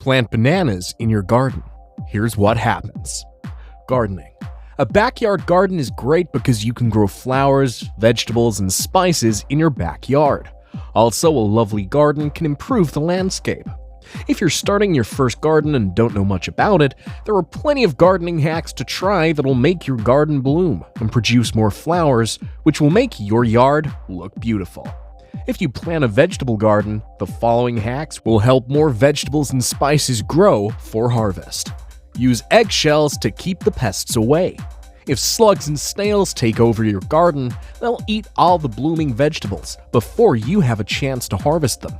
Plant bananas in your garden. Here's what happens. Gardening. A backyard garden is great because you can grow flowers, vegetables, and spices in your backyard. Also, a lovely garden can improve the landscape. If you're starting your first garden and don't know much about it, there are plenty of gardening hacks to try that'll make your garden bloom and produce more flowers, which will make your yard look beautiful. If you plant a vegetable garden, the following hacks will help more vegetables and spices grow for harvest. Use eggshells to keep the pests away. If slugs and snails take over your garden, they'll eat all the blooming vegetables before you have a chance to harvest them.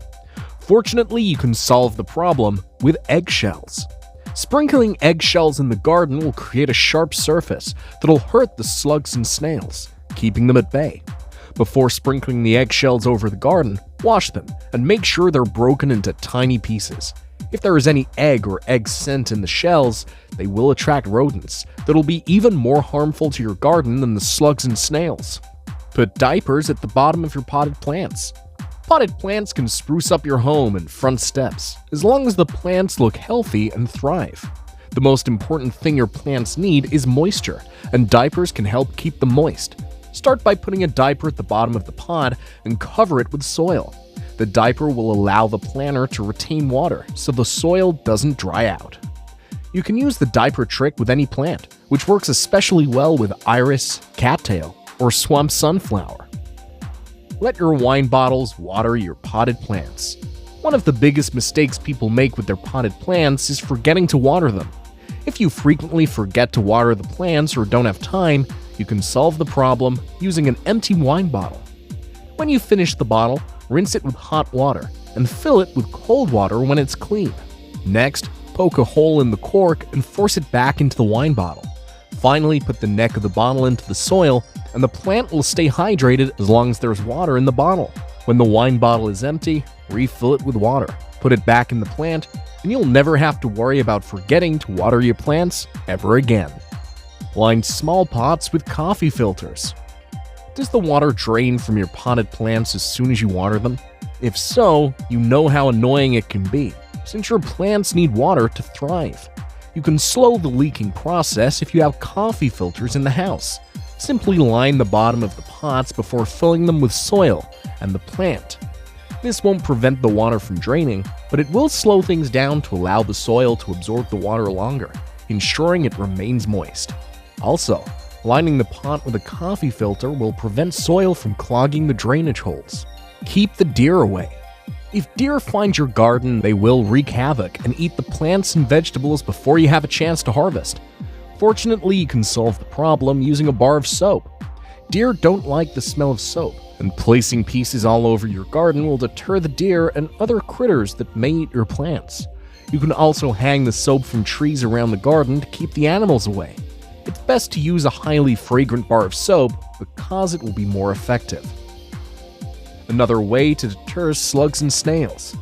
Fortunately, you can solve the problem with eggshells. Sprinkling eggshells in the garden will create a sharp surface that'll hurt the slugs and snails, keeping them at bay. Before sprinkling the eggshells over the garden, wash them and make sure they're broken into tiny pieces. If there is any egg or egg scent in the shells, they will attract rodents that'll be even more harmful to your garden than the slugs and snails. Put diapers at the bottom of your potted plants. Potted plants can spruce up your home and front steps, as long as the plants look healthy and thrive. The most important thing your plants need is moisture, and diapers can help keep them moist. Start by putting a diaper at the bottom of the pot and cover it with soil. The diaper will allow the planter to retain water so the soil doesn't dry out. You can use the diaper trick with any plant, which works especially well with iris, cattail, or swamp sunflower. Let your wine bottles water your potted plants. One of the biggest mistakes people make with their potted plants is forgetting to water them. If you frequently forget to water the plants or don't have time, you can solve the problem using an empty wine bottle. When you finish the bottle, rinse it with hot water and fill it with cold water when it's clean. Next, poke a hole in the cork and force it back into the wine bottle. Finally, put the neck of the bottle into the soil, and the plant will stay hydrated as long as there's water in the bottle. When the wine bottle is empty, refill it with water. Put it back in the plant, and you'll never have to worry about forgetting to water your plants ever again. Line small pots with coffee filters. Does the water drain from your potted plants as soon as you water them? If so, you know how annoying it can be, since your plants need water to thrive. You can slow the leaking process if you have coffee filters in the house. Simply line the bottom of the pots before filling them with soil and the plant. This won't prevent the water from draining, but it will slow things down to allow the soil to absorb the water longer, ensuring it remains moist. Also, lining the pot with a coffee filter will prevent soil from clogging the drainage holes. Keep the deer away. If deer find your garden, they will wreak havoc and eat the plants and vegetables before you have a chance to harvest. Fortunately, you can solve the problem using a bar of soap. Deer don't like the smell of soap, and placing pieces all over your garden will deter the deer and other critters that may eat your plants. You can also hang the soap from trees around the garden to keep the animals away. It's best to use a highly fragrant bar of soap because it will be more effective. Another way to deter slugs and snails.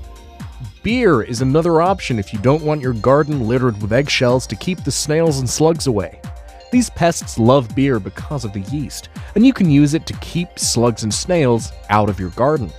Beer is another option if you don't want your garden littered with eggshells to keep the snails and slugs away. These pests love beer because of the yeast, and you can use it to keep slugs and snails out of your garden.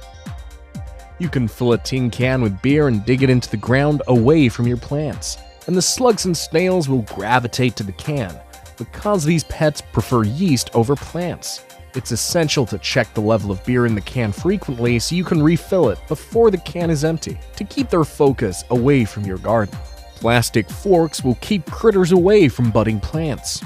You can fill a tin can with beer and dig it into the ground away from your plants, and the slugs and snails will gravitate to the can because these pets prefer yeast over plants. It's essential to check the level of beer in the can frequently so you can refill it before the can is empty to keep their focus away from your garden. Plastic forks will keep critters away from budding plants.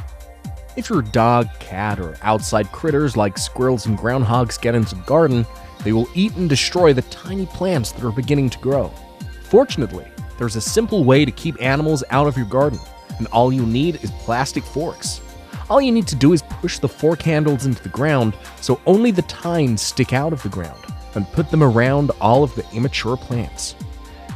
If your dog, cat, or outside critters like squirrels and groundhogs get into the garden, they will eat and destroy the tiny plants that are beginning to grow. Fortunately, there's a simple way to keep animals out of your garden, and all you need is plastic forks. All you need to do is push the fork handles into the ground so only the tines stick out of the ground, and put them around all of the immature plants.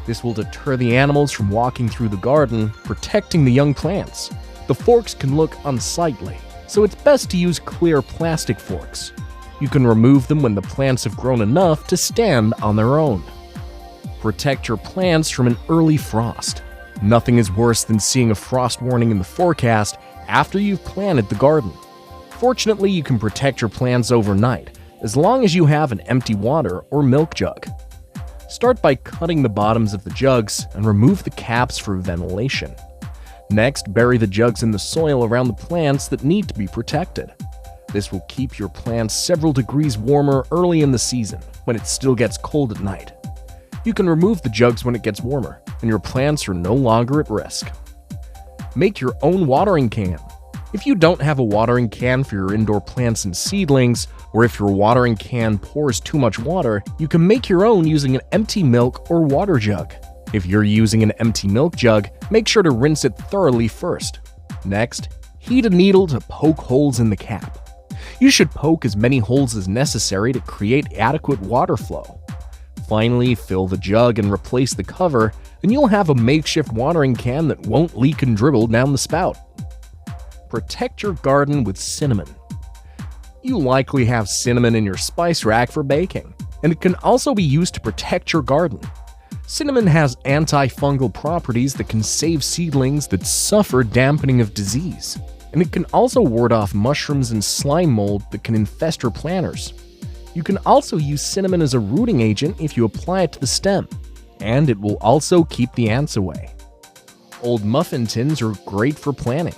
This will deter the animals from walking through the garden, protecting the young plants. The forks can look unsightly, so it's best to use clear plastic forks. You can remove them when the plants have grown enough to stand on their own. Protect your plants from an early frost. Nothing is worse than seeing a frost warning in the forecast after you've planted the garden. Fortunately, you can protect your plants overnight, as long as you have an empty water or milk jug. Start by cutting the bottoms of the jugs and remove the caps for ventilation. Next, bury the jugs in the soil around the plants that need to be protected. This will keep your plants several degrees warmer early in the season, when it still gets cold at night. You can remove the jugs when it gets warmer, and your plants are no longer at risk. Make your own watering can. If you don't have a watering can for your indoor plants and seedlings, or if your watering can pours too much water, you can make your own using an empty milk or water jug. If you're using an empty milk jug, make sure to rinse it thoroughly first. Next, heat a needle to poke holes in the cap. You should poke as many holes as necessary to create adequate water flow. Finally, fill the jug and replace the cover, and you'll have a makeshift watering can that won't leak and dribble down the spout. Protect your garden with cinnamon. You likely have cinnamon in your spice rack for baking, and it can also be used to protect your garden. Cinnamon has antifungal properties that can save seedlings that suffer dampening of disease, and it can also ward off mushrooms and slime mold that can infest your planters. You can also use cinnamon as a rooting agent if you apply it to the stem, and it will also keep the ants away. Old muffin tins are great for planting.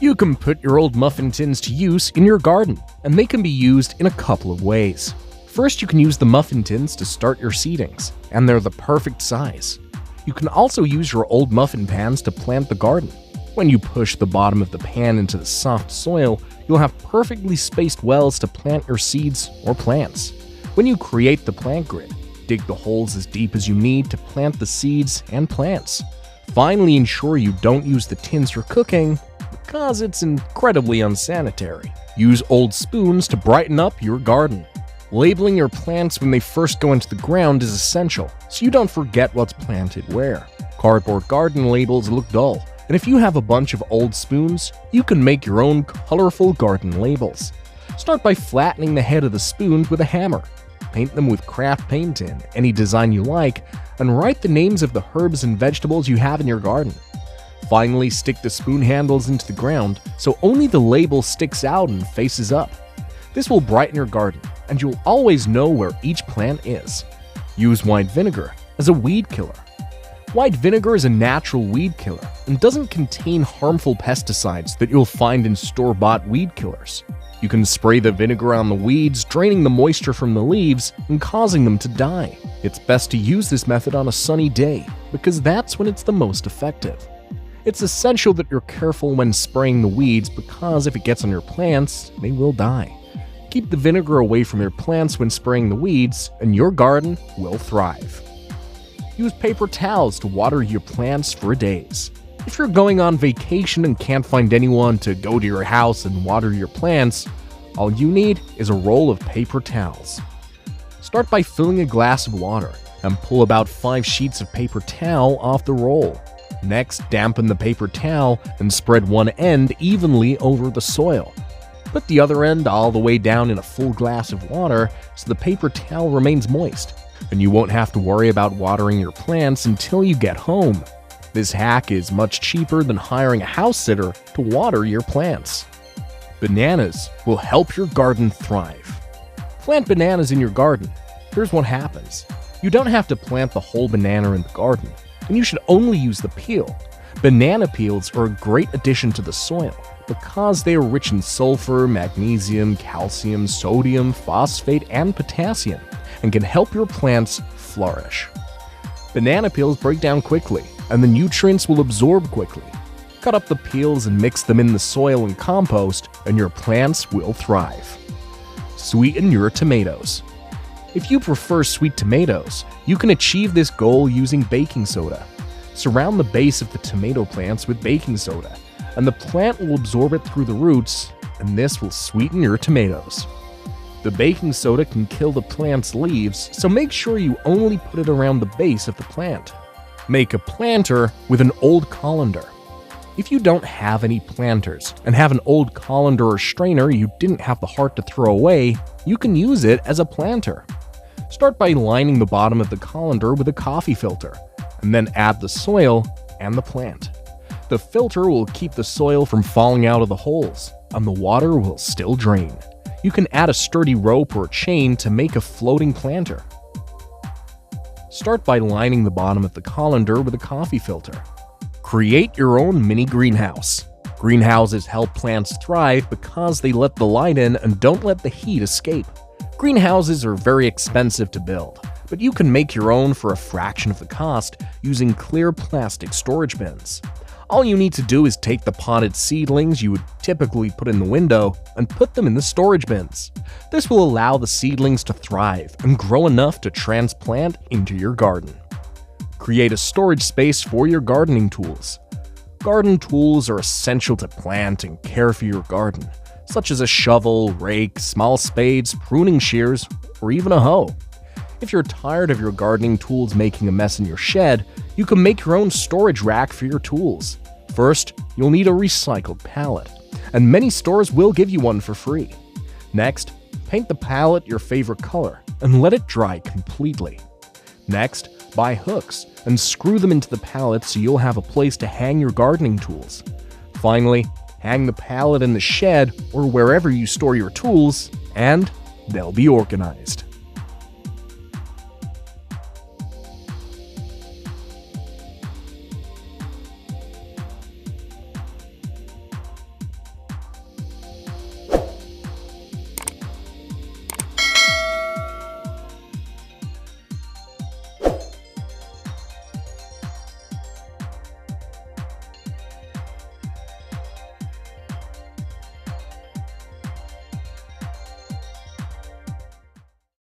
You can put your old muffin tins to use in your garden, and they can be used in a couple of ways. First, you can use the muffin tins to start your seedings, and they're the perfect size. You can also use your old muffin pans to plant the garden. When you push the bottom of the pan into the soft soil, you'll have perfectly spaced wells to plant your seeds or plants. When you create the plant grid, dig the holes as deep as you need to plant the seeds and plants. Finally, ensure you don't use the tins for cooking, because it's incredibly unsanitary. Use old spoons to brighten up your garden. Labeling your plants when they first go into the ground is essential, so you don't forget what's planted where. Cardboard garden labels look dull, and if you have a bunch of old spoons, you can make your own colorful garden labels. Start by flattening the head of the spoons with a hammer. Paint them with craft paint in any design you like, and write the names of the herbs and vegetables you have in your garden. Finally, stick the spoon handles into the ground so only the label sticks out and faces up. This will brighten your garden, and you'll always know where each plant is. Use white vinegar as a weed killer. White vinegar is a natural weed killer and doesn't contain harmful pesticides that you'll find in store-bought weed killers. You can spray the vinegar on the weeds, draining the moisture from the leaves and causing them to die. It's best to use this method on a sunny day because that's when it's the most effective. It's essential that you're careful when spraying the weeds because if it gets on your plants, they will die. Keep the vinegar away from your plants when spraying the weeds, and your garden will thrive. Use paper towels to water your plants for days. If you're going on vacation and can't find anyone to go to your house and water your plants, all you need is a roll of paper towels. Start by filling a glass of water and pull about 5 sheets of paper towel off the roll. Next, dampen the paper towel and spread one end evenly over the soil. Put the other end all the way down in a full glass of water so the paper towel remains moist, and you won't have to worry about watering your plants until you get home. This hack is much cheaper than hiring a house sitter to water your plants. Bananas will help your garden thrive. Plant bananas in your garden. Here's what happens. You don't have to plant the whole banana in the garden, and you should only use the peel. Banana peels are a great addition to the soil because they are rich in sulfur, magnesium, calcium, sodium, phosphate, and potassium, and can help your plants flourish. Banana peels break down quickly, and the nutrients will absorb quickly. Cut up the peels and mix them in the soil and compost, and your plants will thrive. Sweeten your tomatoes. If you prefer sweet tomatoes, you can achieve this goal using baking soda. Surround the base of the tomato plants with baking soda, and the plant will absorb it through the roots, and this will sweeten your tomatoes. The baking soda can kill the plant's leaves, so make sure you only put it around the base of the plant. Make a planter with an old colander. If you don't have any planters and have an old colander or strainer you didn't have the heart to throw away, you can use it as a planter. Start by lining the bottom of the colander with a coffee filter, and then add the soil and the plant. The filter will keep the soil from falling out of the holes, and the water will still drain. You can add a sturdy rope or chain to make a floating planter. Start by lining the bottom of the colander with a coffee filter. Create your own mini greenhouse. Greenhouses help plants thrive because they let the light in and don't let the heat escape. Greenhouses are very expensive to build, but you can make your own for a fraction of the cost using clear plastic storage bins. All you need to do is take the potted seedlings you would typically put in the window and put them in the storage bins. This will allow the seedlings to thrive and grow enough to transplant into your garden. Create a storage space for your gardening tools. Garden tools are essential to plant and care for your garden, such as a shovel, rake, small spades, pruning shears, or even a hoe. If you're tired of your gardening tools making a mess in your shed, you can make your own storage rack for your tools. First, you'll need a recycled pallet, and many stores will give you one for free. Next, paint the pallet your favorite color and let it dry completely. Next, buy hooks and screw them into the pallet so you'll have a place to hang your gardening tools. Finally, hang the pallet in the shed or wherever you store your tools, and they'll be organized.